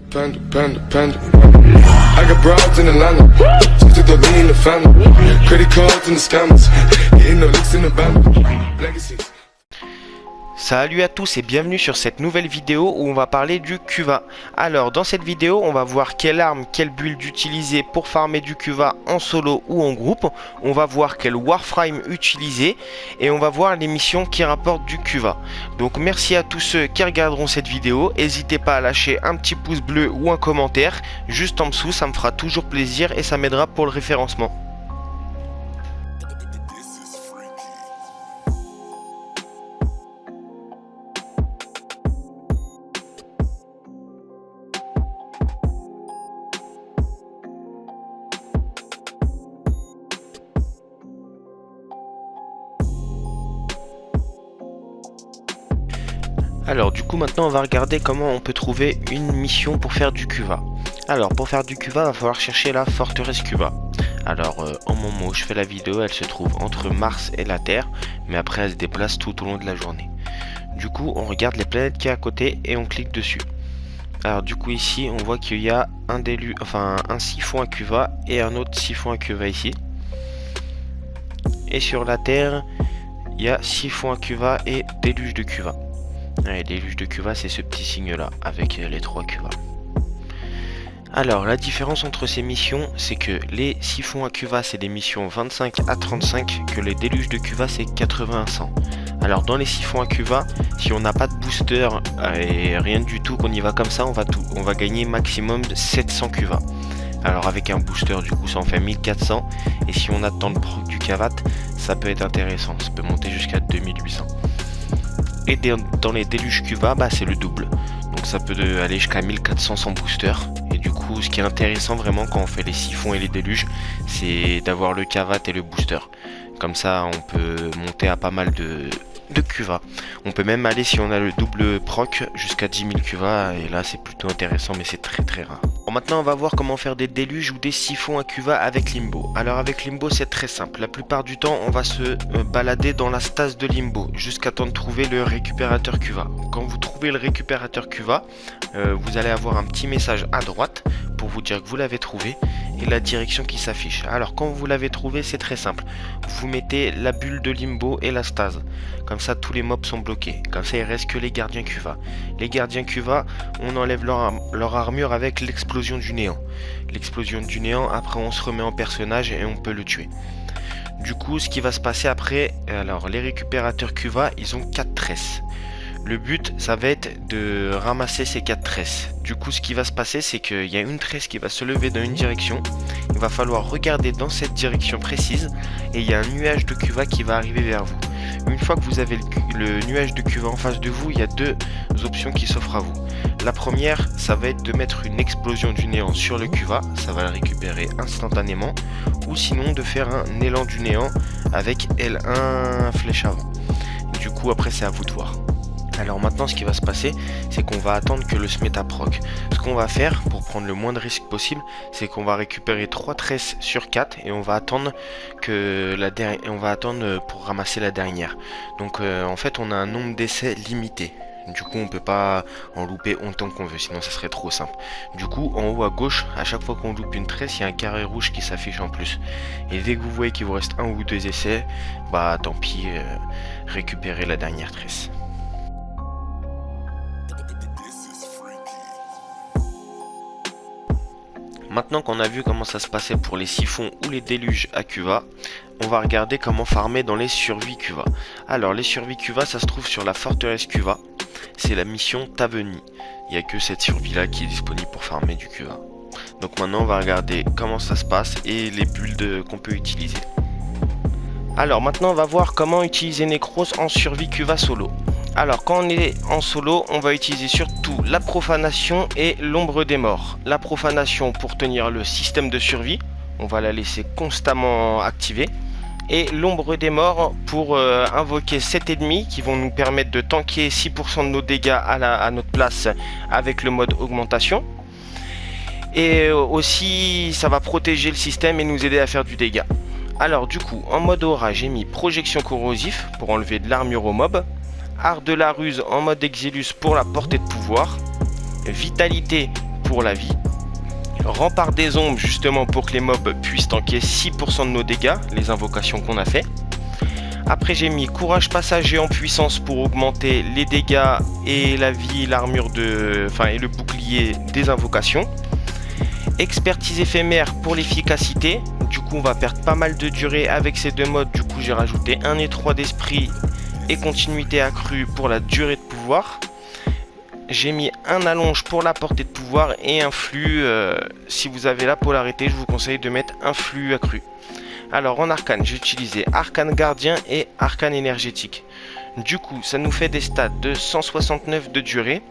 Panda. I got broads in Atlanta, just to me in the family. Credit cards and the scammers, hitting the licks in the band. Legacies. Salut à tous et bienvenue sur cette nouvelle vidéo où on va parler du Kuva. Alors dans cette vidéo on va voir quelle arme, quelle build utiliser pour farmer du Kuva en solo ou en groupe. On va voir quel Warframe utiliser et on va voir les missions qui rapportent du Kuva. Donc merci à tous ceux qui regarderont cette vidéo. N'hésitez pas à lâcher un petit pouce bleu ou un commentaire juste en dessous, ça me fera toujours plaisir et ça m'aidera pour le référencement. Alors du coup maintenant on va regarder comment on peut trouver une mission pour faire du Kuva. Alors pour faire du Kuva il va falloir chercher la forteresse Kuva. Alors au moment où je fais la vidéo elle se trouve entre Mars et la Terre, mais après elle se déplace tout au long de la journée. Du coup on regarde les planètes qui est à côté et on clique dessus. Alors du coup ici on voit qu'il y a un siphon à Kuva et un autre siphon à Kuva ici. Et sur la Terre il y a siphon à Kuva et déluge de Kuva. Et déluge de Kuva c'est ce petit signe là avec les 3 Kuva. Alors la différence entre ces missions c'est que les siphons à Kuva c'est des missions 25 à 35, que les déluges de Kuva c'est 80 à 100. Alors dans les siphons à Kuva, si on n'a pas de booster et rien du tout, qu'on y va comme ça, on va gagner maximum 700 Kuva. Alors avec un booster du coup ça en fait 1400, et si on attend le proc du Kavat ça peut être intéressant, ça peut monter jusqu'à 2800. Et dans les déluges Kuva, c'est le double. Donc ça peut aller jusqu'à 1400 sans booster. Et du coup, ce qui est intéressant vraiment quand on fait les siphons et les déluges, c'est d'avoir le Kavat et le booster. Comme ça, on peut monter à pas mal de Kuva. On peut même aller, si on a le double proc, jusqu'à 10 000 Kuva. Et là, c'est plutôt intéressant, mais c'est très rare. Bon, maintenant, on va voir comment faire des déluges ou des siphons à Kuva avec Limbo. Alors avec Limbo, c'est très simple. La plupart du temps, on va se balader dans la stase de Limbo jusqu'à temps de trouver le récupérateur Kuva. Quand vous trouvez le récupérateur Kuva, vous allez avoir un petit message à droite pour vous dire que vous l'avez trouvé et la direction qui s'affiche. Alors quand vous l'avez trouvé, c'est très simple. Vous mettez la bulle de Limbo et la stase. Comme ça, tous les mobs sont bloqués. Comme ça, il reste que les gardiens Kuva. Les gardiens Kuva, on enlève leur armure avec l'explosion du néant. L'explosion du néant, après on se remet en personnage et on peut le tuer. Du coup, ce qui va se passer après, alors les récupérateurs Kuva, ils ont 4 tresses. Le but, ça va être de ramasser ces 4 tresses. Du coup, ce qui va se passer, c'est qu'il y a une tresse qui va se lever dans une direction. Il va falloir regarder dans cette direction précise. Et il y a un nuage de Kuva qui va arriver vers vous. Une fois que vous avez le nuage de Kuva en face de vous, il y a 2 options qui s'offrent à vous. La première, ça va être de mettre une explosion du néant sur le Kuva. Ça va le récupérer instantanément. Ou sinon, de faire un élan du néant avec L1 flèche avant. Du coup, après, c'est à vous de voir. Alors maintenant ce qui va se passer, c'est qu'on va attendre que le Smeta proc. Ce qu'on va faire pour prendre le moins de risques possible, c'est qu'on va récupérer 3 tresses sur 4 et on va attendre pour ramasser la dernière. Donc en fait on a un nombre d'essais limité. Du coup on peut pas en louper autant qu'on veut, sinon ça serait trop simple. Du coup en haut à gauche, à chaque fois qu'on loupe une tresse, il y a un carré rouge qui s'affiche en plus. Et dès que vous voyez qu'il vous reste 1 ou 2 essais, tant pis, récupérez la dernière tresse. Maintenant qu'on a vu comment ça se passait pour les siphons ou les déluges à Kuva, on va regarder comment farmer dans les survies Kuva. Alors les survies Kuva, ça se trouve sur la forteresse Kuva. C'est la mission Tavenni. Il n'y a que cette survie là qui est disponible pour farmer du Kuva. Donc maintenant on va regarder comment ça se passe et les builds qu'on peut utiliser. Alors maintenant on va voir comment utiliser Necros en survie Kuva solo. Alors quand on est en solo, on va utiliser surtout la profanation et l'ombre des morts. La profanation pour tenir le système de survie, on va la laisser constamment activée. Et l'ombre des morts pour invoquer 7 ennemis qui vont nous permettre de tanker 6% de nos dégâts à notre place avec le mode augmentation. Et aussi ça va protéger le système et nous aider à faire du dégât. Alors du coup en mode aura j'ai mis projection corrosif pour enlever de l'armure au mob. Art de la ruse en mode Exilus pour la portée de pouvoir. Vitalité pour la vie. Rempart des ombres justement pour que les mobs puissent tanker 6% de nos dégâts, les invocations qu'on a fait. Après j'ai mis courage passager en puissance pour augmenter les dégâts et la vie, l'armure et le bouclier des invocations. Expertise éphémère pour l'efficacité, du coup on va perdre pas mal de durée avec ces deux modes, du coup j'ai rajouté un étroit d'esprit et continuité accrue pour la durée de pouvoir. J'ai mis un allonge pour la portée de pouvoir et un flux, si vous avez la polarité je vous conseille de mettre un flux accru. Alors en arcane j'ai utilisé arcane gardien et arcane énergétique. Du coup ça nous fait des stats de 169 de durée,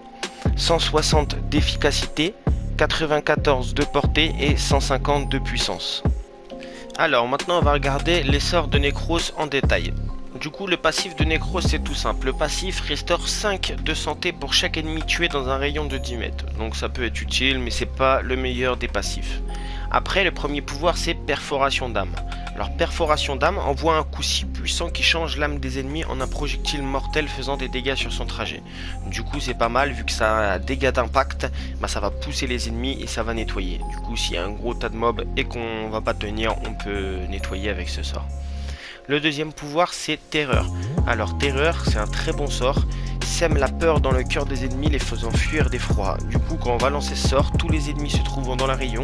160 d'efficacité, 94 de portée et 150 de puissance. Alors maintenant on va regarder les sorts de Necros en détail. Du coup le passif de Necros c'est tout simple. Le passif restaure 5 de santé pour chaque ennemi tué dans un rayon de 10 mètres. Donc ça peut être utile mais c'est pas le meilleur des passifs. Après le premier pouvoir c'est perforation d'âme. Alors perforation d'âme envoie un coup si puissant qui change l'âme des ennemis en un projectile mortel faisant des dégâts sur son trajet. Du coup c'est pas mal vu que ça a dégâts d'impact, ça va pousser les ennemis et ça va nettoyer. Du coup s'il y a un gros tas de mobs et qu'on va pas tenir, on peut nettoyer avec ce sort. Le deuxième pouvoir c'est terreur. Alors terreur c'est un très bon sort, sème la peur dans le cœur des ennemis les faisant fuir d'effroi. Du coup quand on va lancer ce sort, tous les ennemis se trouvant dans la rayon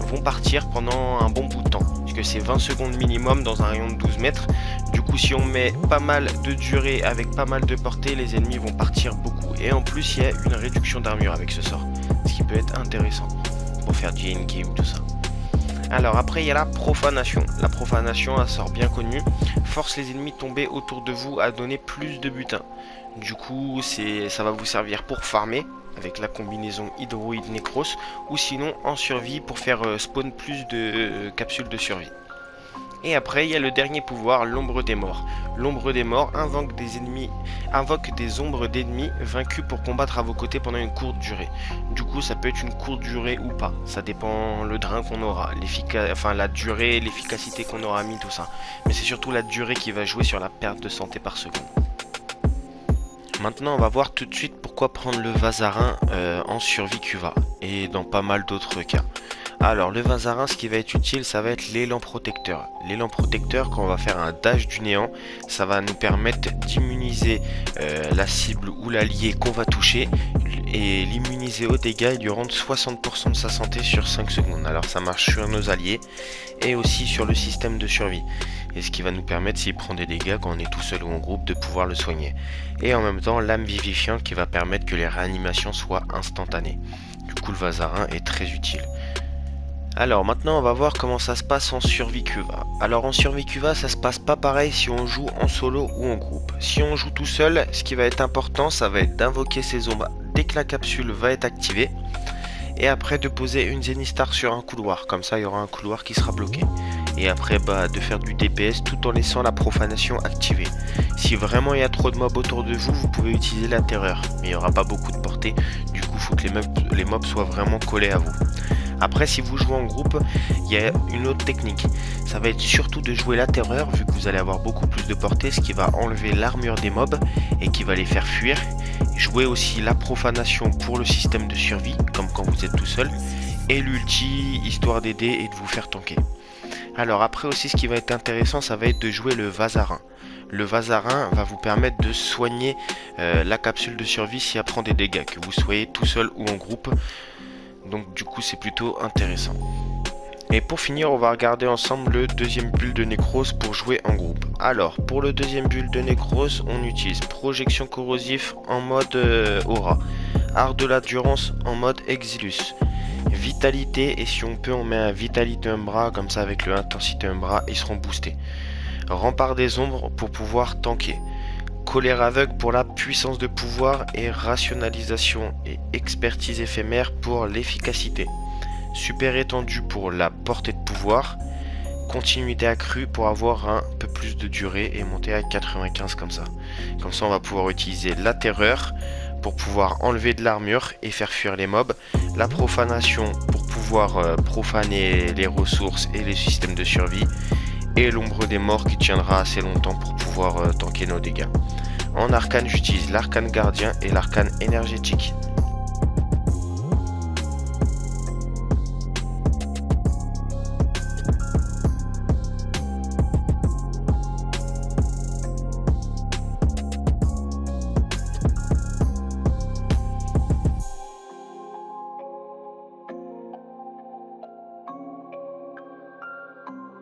vont partir pendant un bon bout de temps. Puisque c'est 20 secondes minimum dans un rayon de 12 mètres. Du coup si on met pas mal de durée avec pas mal de portée, les ennemis vont partir beaucoup. Et en plus il y a une réduction d'armure avec ce sort. Ce qui peut être intéressant pour faire du in-game tout ça. Alors après il y a la profanation. La profanation, un sort bien connu, force les ennemis tombés autour de vous à donner plus de butin. Du coup ça va vous servir pour farmer avec la combinaison hydroïde Necros ou sinon en survie pour faire spawn plus de capsules de survie. Et après il y a le dernier pouvoir, l'ombre des morts. L'ombre des morts invoque des ombres d'ennemis vaincus pour combattre à vos côtés pendant une courte durée. Du coup ça peut être une courte durée ou pas, ça dépend le drain qu'on aura, la durée, l'efficacité qu'on aura mis, tout ça. Mais c'est surtout la durée qui va jouer sur la perte de santé par seconde. Maintenant on va voir tout de suite pourquoi prendre le Vazarin en survie Cuva et dans pas mal d'autres cas. Alors le Vazarin, ce qui va être utile, ça va être l'élan protecteur. L'élan protecteur, quand on va faire un dash du néant, ça va nous permettre d'immuniser la cible ou l'allié qu'on va toucher et l'immuniser aux dégâts et lui rendre 60% de sa santé sur 5 secondes. Alors ça marche sur nos alliés et aussi sur le système de survie. Et ce qui va nous permettre, s'il prend des dégâts quand on est tout seul ou en groupe, de pouvoir le soigner. Et en même temps, l'âme vivifiante qui va permettre que les réanimations soient instantanées. Du coup le Vazarin est très utile. Alors maintenant on va voir comment ça se passe en survie Cuva. Alors en survie Cuva ça se passe pas pareil si on joue en solo ou en groupe. Si on joue tout seul, ce qui va être important ça va être d'invoquer ses ombres dès que la capsule va être activée. Et après de poser une Zenithstar sur un couloir, comme ça il y aura un couloir qui sera bloqué. Et après de faire du DPS tout en laissant la profanation activée. Si vraiment il y a trop de mobs autour de vous, vous pouvez utiliser la terreur. Mais il n'y aura pas beaucoup de portée, du coup il faut que les mobs soient vraiment collés à vous. Après si vous jouez en groupe, il y a une autre technique. Ça va être surtout de jouer la terreur vu que vous allez avoir beaucoup plus de portée, ce qui va enlever l'armure des mobs et qui va les faire fuir. Jouer aussi la profanation pour le système de survie, comme quand vous êtes tout seul. Et l'ulti, histoire d'aider et de vous faire tanker. Alors après aussi ce qui va être intéressant, ça va être de jouer le Vazarin. Le Vazarin va vous permettre de soigner la capsule de survie si elle prend des dégâts, que vous soyez tout seul ou en groupe. Donc du coup c'est plutôt intéressant. Et pour finir on va regarder ensemble le deuxième build de Necros pour jouer en groupe. Alors pour le deuxième build de Necros on utilise projection corrosif en mode aura, art de l'endurance en mode exilus, vitalité et si on peut on met un vitalité umbra, comme ça avec le intensité umbra ils seront boostés. Rempart des ombres pour pouvoir tanker. Colère aveugle pour la puissance de pouvoir et rationalisation et expertise éphémère pour l'efficacité. Super étendu pour la portée de pouvoir. Continuité accrue pour avoir un peu plus de durée et monter à 95 comme ça. Comme ça on va pouvoir utiliser la terreur pour pouvoir enlever de l'armure et faire fuir les mobs. La profanation pour pouvoir profaner les ressources et les systèmes de survie. Et l'ombre des morts qui tiendra assez longtemps pour pouvoir tanker nos dégâts. En arcane j'utilise l'arcane gardien et l'arcane énergétique.